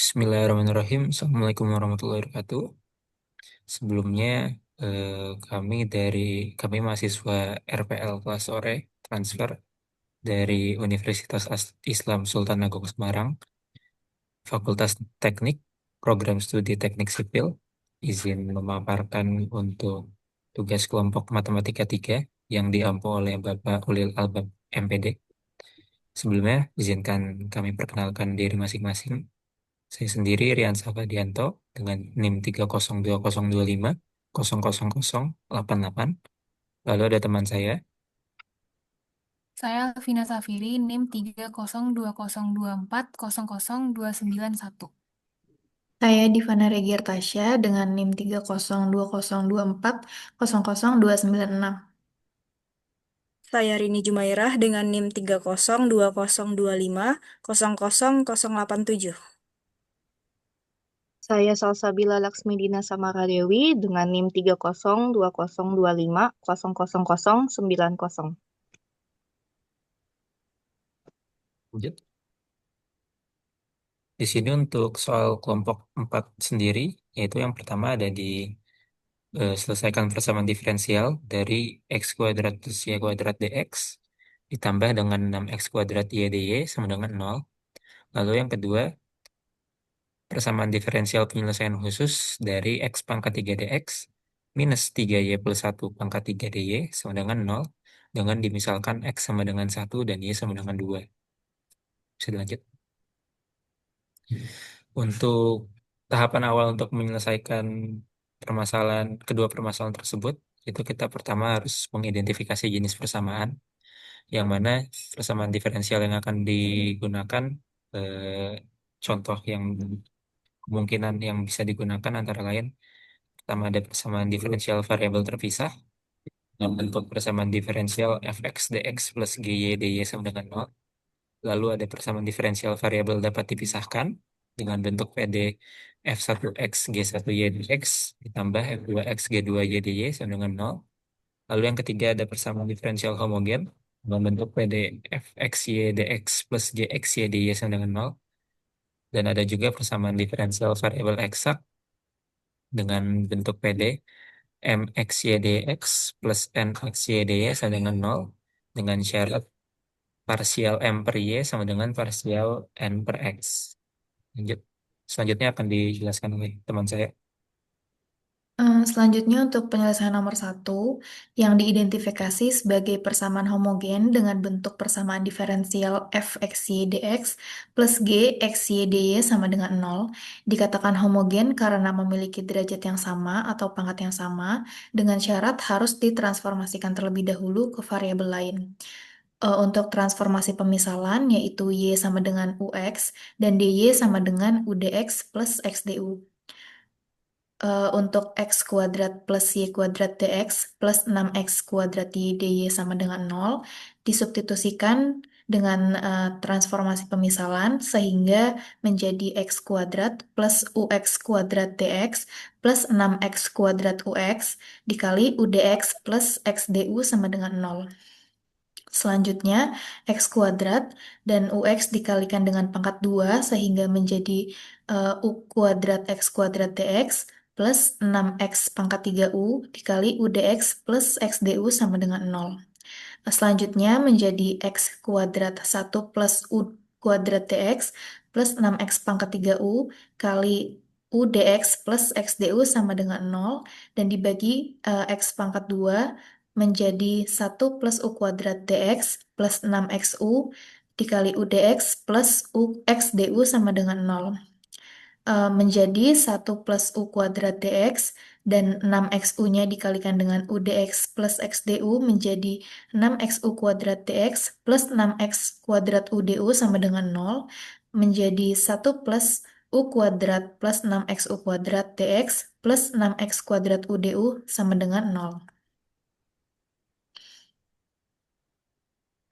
Bismillahirrahmanirrahim. Assalamualaikum warahmatullahi wabarakatuh. Sebelumnya, kami mahasiswa RPL kelas sore transfer dari Universitas Islam Sultan Agung Semarang, Fakultas Teknik, Program Studi Teknik Sipil, izin memaparkan untuk tugas kelompok Matematika 3 yang diampu oleh Bapak Ulil Albab MPD. Sebelumnya, izinkan kami perkenalkan diri masing-masing. Saya sendiri Rian Safadianto dengan NIM 30202500088. Lalu ada teman saya. Saya Alvina Safiri, NIM 30202400291. Saya Divana Regirtasya dengan NIM 30202400296. Saya Rini Jumairah dengan NIM 30202500087. Saya Salsabila Laksmidina Samaradewi dengan NIM 3022025000090. Lanjut. Di sini untuk soal kelompok 4 sendiri, yaitu yang pertama ada di selesaikan persamaan diferensial dari x kuadrat plus y kuadrat dx ditambah dengan 6x kuadrat y dy sama dengan 0. Lalu yang kedua, persamaan diferensial penyelesaian khusus dari x pangkat 3 dx minus 3y plus 1 pangkat 3 dy sama dengan 0 dengan dimisalkan x sama dengan 1 dan y sama dengan 2. Bisa dilanjut. Untuk tahapan awal untuk menyelesaikan kedua permasalahan tersebut, itu kita pertama harus mengidentifikasi jenis persamaan, yang mana persamaan diferensial yang akan digunakan, contoh yang kemungkinan yang bisa digunakan antara lain, pertama ada persamaan diferensial variabel terpisah, dengan bentuk persamaan diferensial fx dx plus gy dy sama dengan 0. Lalu ada persamaan diferensial variabel dapat dipisahkan dengan bentuk PD f1x g1y dx ditambah f2x g2y dy sama dengan 0. Lalu yang ketiga ada persamaan diferensial homogen dengan bentuk PD fxy dx plus gxy dy sama dengan 0. Dan ada juga persamaan diferensial variabel eksak dengan bentuk PD mxy dx plus nxy dy sama dengan 0 dengan syarat parsial M per Y sama dengan parsial N per X. Lanjut. Selanjutnya akan dijelaskan oleh teman saya. Selanjutnya untuk penyelesaian nomor satu yang diidentifikasi sebagai persamaan homogen dengan bentuk persamaan diferensial f x y dx plus g x y dy sama dengan 0 dikatakan homogen karena memiliki derajat yang sama atau pangkat yang sama dengan syarat harus ditransformasikan terlebih dahulu ke variabel lain. Untuk transformasi pemisalan yaitu y sama dengan ux dan dy sama dengan udx plus xdu. Untuk x kuadrat plus y kuadrat dx plus 6x kuadrat y dy sama dengan 0 disubstitusikan dengan transformasi pemisalan sehingga menjadi x kuadrat plus ux kuadrat dx plus 6x kuadrat ux dikali udx plus xdu sama dengan 0. Selanjutnya, x kuadrat dan ux dikalikan dengan pangkat 2 sehingga menjadi u kuadrat x kuadrat dx plus 6x pangkat 3u dikali udx plus xdu sama dengan 0. Selanjutnya menjadi x kuadrat 1 plus u kuadrat dx plus 6x pangkat 3u kali u dx plus xdu sama dengan 0 dan dibagi x pangkat 2 menjadi 1 plus u kuadrat dx plus 6xu dikali u dx plus u xdu sama dengan 0. Menjadi 1 plus u kuadrat dx dan 6xu-nya dikalikan dengan u dx plus xdu menjadi 6xu kuadrat dx plus 6x kuadrat udu sama dengan 0 menjadi 1 plus u kuadrat plus 6xu kuadrat dx plus 6x kuadrat udu sama dengan 0.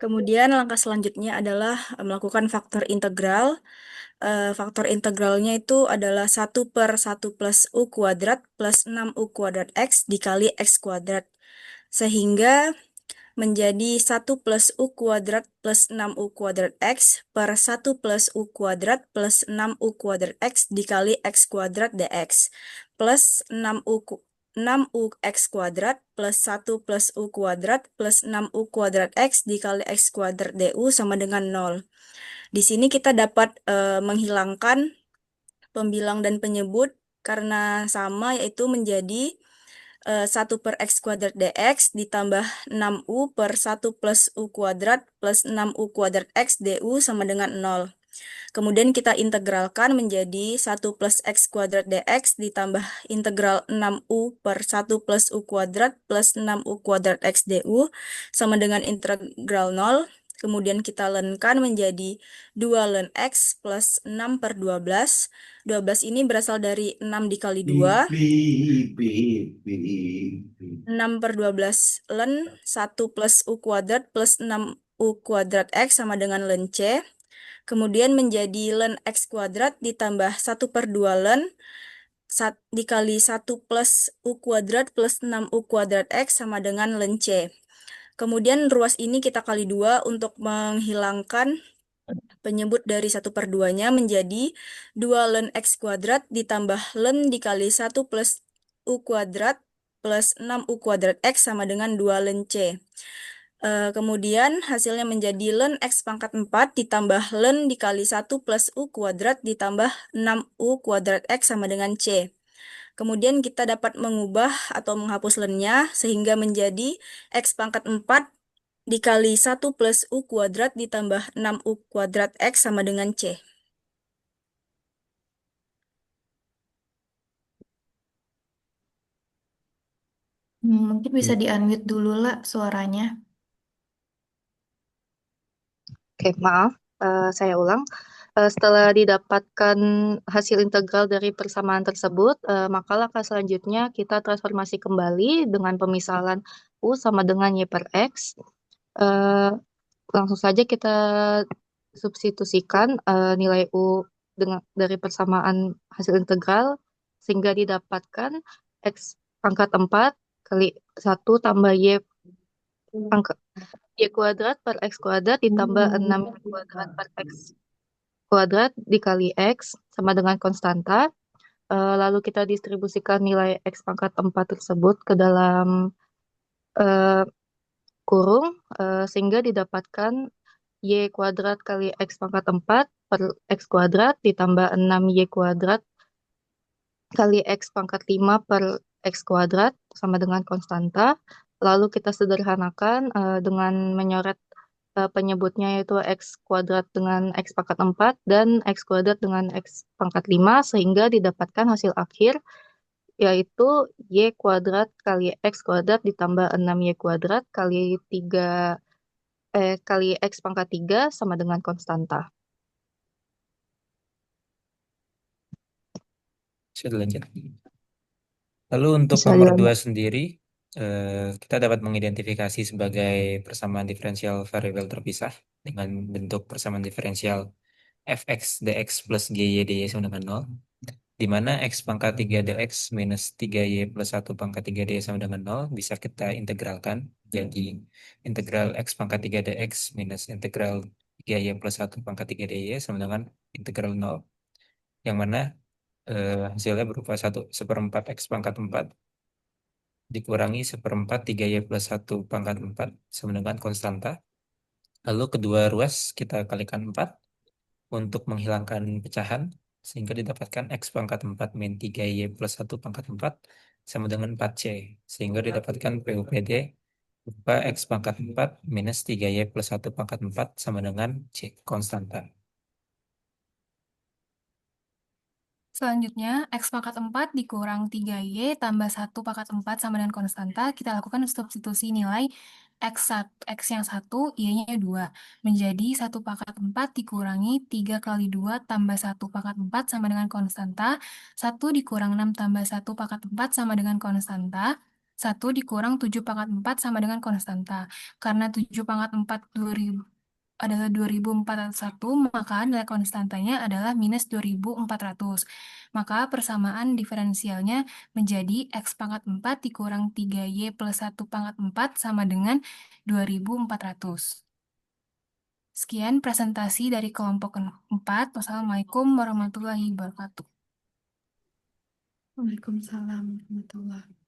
Kemudian langkah selanjutnya adalah melakukan faktor integral. Faktor integralnya itu adalah 1/1 plus u kuadrat plus 6u kuadrat x dikali x kuadrat. Sehingga menjadi 1 plus U kuadrat plus 6U kuadrat X per 1 plus U kuadrat plus 6U kuadrat X dikali X kuadrat dx plus 6U X kuadrat plus 1 plus U kuadrat plus 6U kuadrat X dikali X kuadrat du sama dengan 0. Di sini kita dapat menghilangkan pembilang dan penyebut karena sama, yaitu menjadi 1 per X kuadrat dx ditambah 6U per 1 plus U kuadrat plus 6U kuadrat X du sama dengan 0. Kemudian kita integralkan menjadi 1 plus X kuadrat dx ditambah integral 6U per 1 plus U kuadrat plus 6U kuadrat X du sama dengan integral 0. Kemudian kita lenkan menjadi 2 ln X plus 6 per 12. 12 ini berasal dari 6 dikali 2. 6 per 12 ln 1 plus U kuadrat plus 6U kuadrat X sama dengan ln C. Kemudian menjadi ln X kuadrat ditambah 1 per 2 ln dikali 1 plus U kuadrat plus 6U kuadrat X sama dengan ln C. Kemudian ruas ini kita kali 2 untuk menghilangkan penyebut dari 1 per 2-nya menjadi 2 ln X kuadrat ditambah ln dikali 1 plus U kuadrat plus 6U kuadrat X sama dengan 2 ln C. Kemudian hasilnya menjadi ln X pangkat 4 ditambah ln dikali 1 plus U kuadrat ditambah 6U kuadrat X sama dengan C. Kemudian kita dapat mengubah atau menghapus ln-nya sehingga menjadi X pangkat 4 dikali 1 plus U kuadrat ditambah 6U kuadrat X sama dengan C. Mungkin bisa di-unmute dulu lah suaranya. Oke, maaf, saya ulang. Setelah didapatkan hasil integral dari persamaan tersebut, maka langkah selanjutnya kita transformasi kembali dengan pemisahan U sama dengan Y per X. Langsung saja kita substitusikan nilai U dari persamaan hasil integral sehingga didapatkan X pangkat 4 kali 1 tambah Y pangkat Y kuadrat per X kuadrat ditambah 6 Y kuadrat per X kuadrat dikali X sama dengan konstanta. Lalu kita distribusikan nilai X pangkat 4 tersebut ke dalam eh, kurung sehingga didapatkan Y kuadrat kali X pangkat 4 per X kuadrat ditambah 6 Y kuadrat kali X pangkat 5 per X kuadrat sama dengan konstanta. Lalu kita sederhanakan dengan menyoret penyebutnya yaitu X kuadrat dengan X pangkat 4 dan X kuadrat dengan X pangkat 5 sehingga didapatkan hasil akhir yaitu Y kuadrat kali X kuadrat ditambah 6Y kuadrat kali X pangkat 3 sama dengan konstanta. Sudah lanjut. Lalu untuk Bisa nomor dilanjut. 2 sendiri, kita dapat mengidentifikasi sebagai persamaan diferensial variabel terpisah dengan bentuk persamaan diferensial fx dx plus gy dy sama dengan 0, di mana x pangkat 3 dx minus 3y plus 1 pangkat 3 dy sama dengan 0 bisa kita integralkan jadi integral x pangkat 3 dx minus integral 3y plus 1 pangkat 3 dy sama dengan integral 0, yang mana hasilnya berupa 1/4 X pangkat 4 dikurangi 1/4 3Y plus 1 pangkat 4 sama dengan konstanta. Lalu kedua ruas kita kalikan 4 untuk menghilangkan pecahan sehingga didapatkan X pangkat 4 min 3Y plus 1 pangkat 4 sama dengan 4C sehingga didapatkan PUPD berupa X pangkat 4 minus 3Y plus 1 pangkat 4 sama dengan C konstanta. Selanjutnya, X pangkat 4 dikurang 3Y tambah 1 pangkat 4 sama dengan konstanta. Kita lakukan substitusi nilai X yang 1, Y-nya 2. Menjadi 1 pangkat 4 dikurangi 3 kali 2 tambah 1 pangkat 4 sama dengan konstanta. 1 dikurang 6 tambah 1 pangkat 4 sama dengan konstanta. 1 dikurang 7 pangkat 4 sama dengan konstanta. Karena 7 pangkat 4 adalah 2401, maka nilai konstantanya adalah minus 2400. Maka persamaan diferensialnya menjadi X pangkat 4 dikurang 3Y plus 1 pangkat 4 sama dengan 2400. Sekian presentasi dari kelompok 4. Wassalamualaikum warahmatullahi wabarakatuh. Waalaikumsalam warahmatullahi